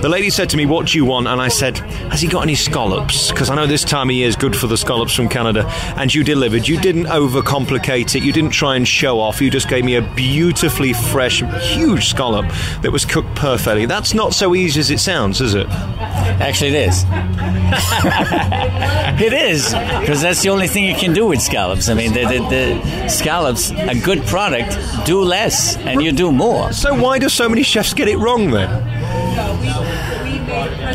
The lady said to me, what do you want? And I said, has he got any scallops? Because I know this time of year is good for the scallops from Canada. And you delivered. You didn't overcomplicate it. You didn't try and show off. You just gave me a beautifully fresh, huge scallop that was cooked perfectly. That's not so easy as it sounds, is it? Actually, it is. It is, because that's the only thing you can do with scallops. I mean, the scallops, a good product, do less, and you do more. So why do so many chefs get it wrong, then?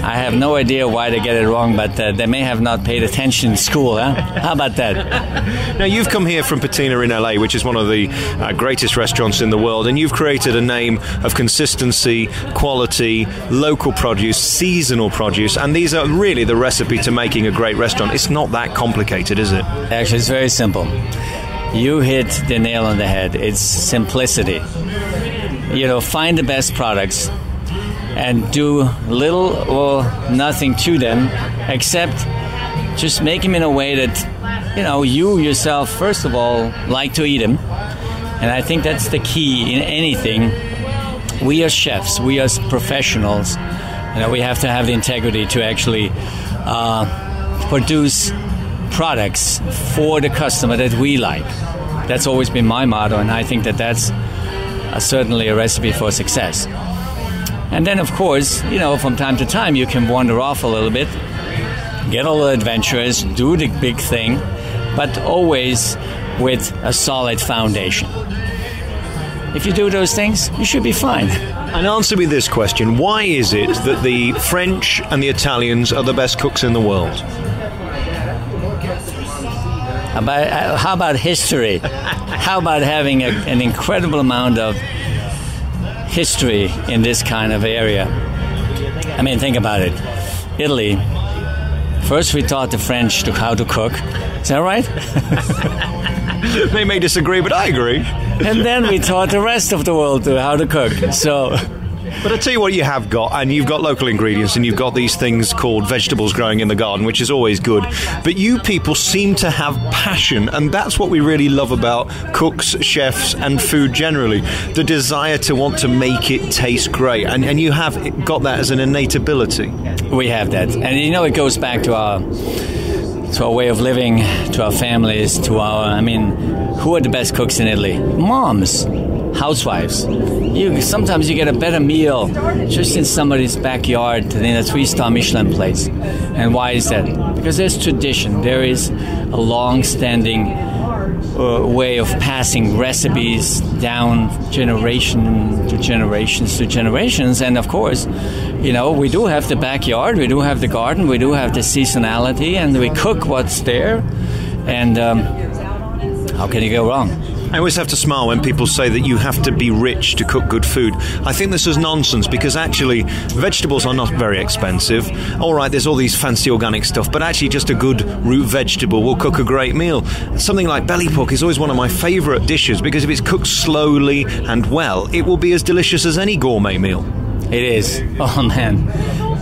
I have no idea why they get it wrong, but they may have not paid attention in school, huh? How about that? Now, you've come here from Patina in LA, which is one of the greatest restaurants in the world, and you've created a name of consistency, quality, local produce, seasonal produce, and these are really the recipe to making a great restaurant. It's not that complicated, is it? Actually, it's very simple. You hit the nail on the head. It's simplicity. You know, find the best products and do little or nothing to them, except just make them in a way that, you know, you yourself, first of all, like to eat them. And I think that's the key in anything. We as chefs, we as professionals, you know, we have to have the integrity to actually produce products for the customer that we like. That's always been my motto, and I think that that's certainly a recipe for success. And then, of course, you know, from time to time, you can wander off a little bit, get a little adventurous, do the big thing, but always with a solid foundation. If you do those things, you should be fine. And answer me this question. Why is it that the French and the Italians are the best cooks in the world? How about history? How about having an incredible amount of history in this kind of area? I mean, think about it. Italy. First we taught the French how to cook. Is that right? They may disagree, but I agree. And then we taught the rest of the world how to cook. So... But I tell you what you have got, and you've got local ingredients, and you've got these things called vegetables growing in the garden, which is always good. But you people seem to have passion, and that's what we really love about cooks, chefs, and food generally. The desire to want to make it taste great, and you have got that as an innate ability. We have that, and you know, it goes back to our way of living, to our families, to our, I mean, who are the best cooks in Italy? Moms. Housewives. Sometimes you get a better meal just in somebody's backyard than in a 3-star Michelin place. And why is that? Because there's tradition. There is a long-standing way of passing recipes down generation to generations to generations. And of course, you know, we do have the backyard, we do have the garden, we do have the seasonality, and we cook what's there. And how can you go wrong? I always have to smile when people say that you have to be rich to cook good food. I think this is nonsense, because actually vegetables are not very expensive. All right, there's all these fancy organic stuff, but actually just a good root vegetable will cook a great meal. Something like belly pork is always one of my favourite dishes, because if it's cooked slowly and well, it will be as delicious as any gourmet meal. It is. Oh, man.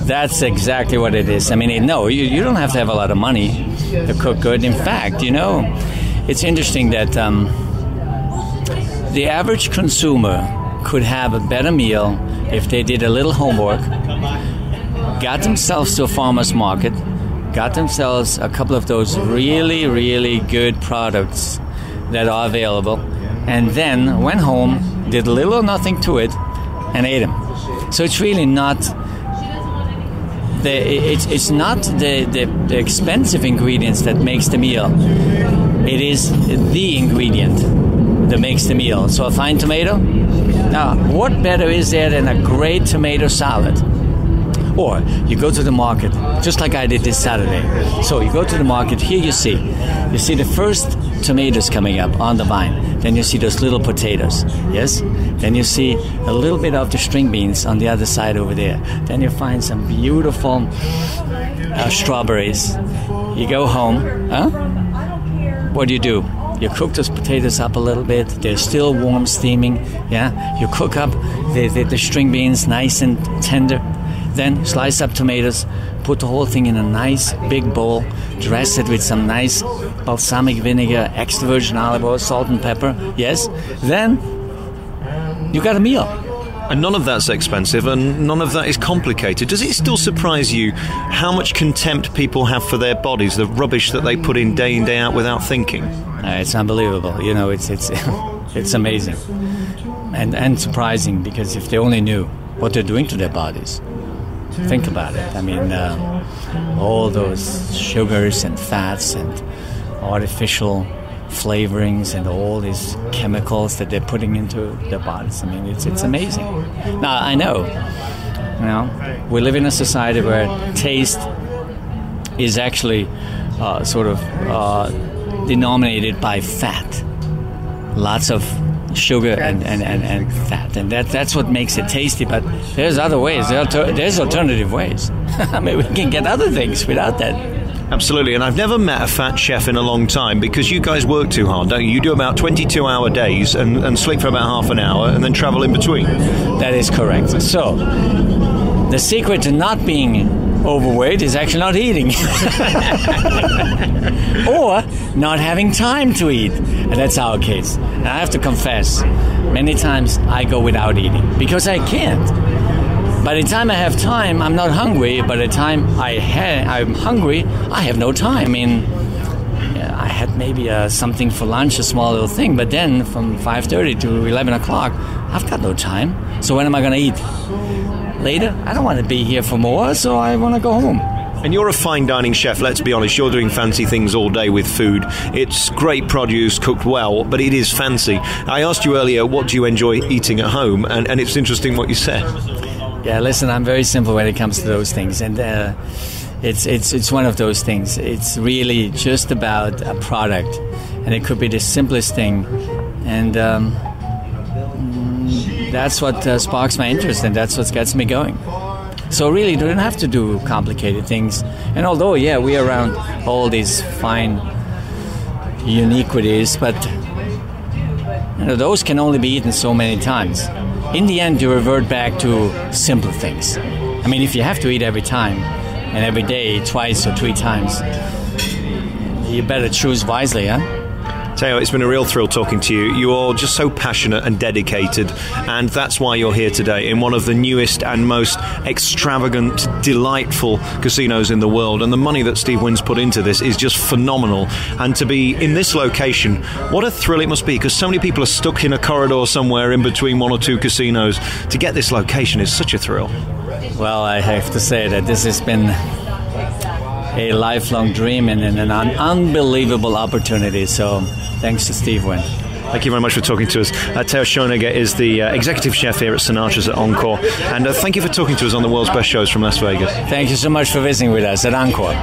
That's exactly what it is. I mean, no, you don't have to have a lot of money to cook good. In fact, you know, it's interesting that... the average consumer could have a better meal if they did a little homework, got themselves to a farmer's market, got themselves a couple of those really, really good products that are available, and then went home, did little or nothing to it, and ate them. So it's really not the expensive ingredients that makes the meal. It is the ingredient that makes the meal. So a fine tomato. Now, what better is there than a great tomato salad? Or you go to the market, just like I did this Saturday. So you go to the market, here you see the first tomatoes coming up on the vine. Then you see those little potatoes, yes? Then you see a little bit of the string beans on the other side over there. Then you find some beautiful strawberries. You go home, huh? What do? You cook those potatoes up a little bit. They're still warm, steaming. Yeah. You cook up the string beans nice and tender. Then slice up tomatoes. Put the whole thing in a nice big bowl. Dress it with some nice balsamic vinegar, extra virgin olive oil, salt and pepper. Yes. Then you got a meal. And none of that's expensive, and none of that is complicated. Does it still surprise you how much contempt people have for their bodies, the rubbish that they put in day out without thinking? It's unbelievable. You know, it's it's amazing and surprising, because if they only knew what they're doing to their bodies. Think about it. I mean, all those sugars and fats and artificial flavorings and all these chemicals that they're putting into their bodies. I mean, it's amazing. Now, I know, we live in a society where taste is actually sort of denominated by fat. Lots of sugar and fat, and that's what makes it tasty. But there's other ways. There's alternative ways. I mean, we can get other things without that. Absolutely, and I've never met a fat chef in a long time, because you guys work too hard, don't you? You do about 22-hour days and sleep for about half an hour and then travel in between. That is correct. So, the secret to not being overweight is actually not eating. Or not having time to eat. And that's our case. And I have to confess, many times I go without eating because I can't. By the time I have time, I'm not hungry. By the time I'm hungry, I have no time. I mean, I had maybe something for lunch, a small little thing, but then from 5:30 to 11 o'clock, I've got no time. So when am I going to eat? Later? I don't want to be here for more, so I want to go home. And you're a fine dining chef, let's be honest. You're doing fancy things all day with food. It's great produce, cooked well, but it is fancy. I asked you earlier, what do you enjoy eating at home? And it's interesting what you said. Yeah, listen, I'm very simple when it comes to those things. And it's one of those things. It's really just about a product. And it could be the simplest thing. And that's what sparks my interest, and that's what gets me going. So really, you don't have to do complicated things. And although, yeah, we're around all these fine uniquities, but those can only be eaten so many times. In the end, you revert back to simple things. I mean, if you have to eat every time and every day, twice or 3 times, you better choose wisely, huh? Theo, it's been a real thrill talking to you. You're just so passionate and dedicated, and that's why you're here today in one of the newest and most extravagant, delightful casinos in the world. And the money that Steve Wynn's put into this is just phenomenal. And to be in this location, what a thrill it must be, because so many people are stuck in a corridor somewhere in between 1 or 2 casinos. To get this location is such a thrill. Well, I have to say that this has been a lifelong dream and an unbelievable opportunity. So thanks to Steve Wynn. Thank you very much for talking to us. Theo Schoenegger is the executive chef here at Sinatra's at Encore. And thank you for talking to us on the world's best shows from Las Vegas. Thank you so much for visiting with us at Encore.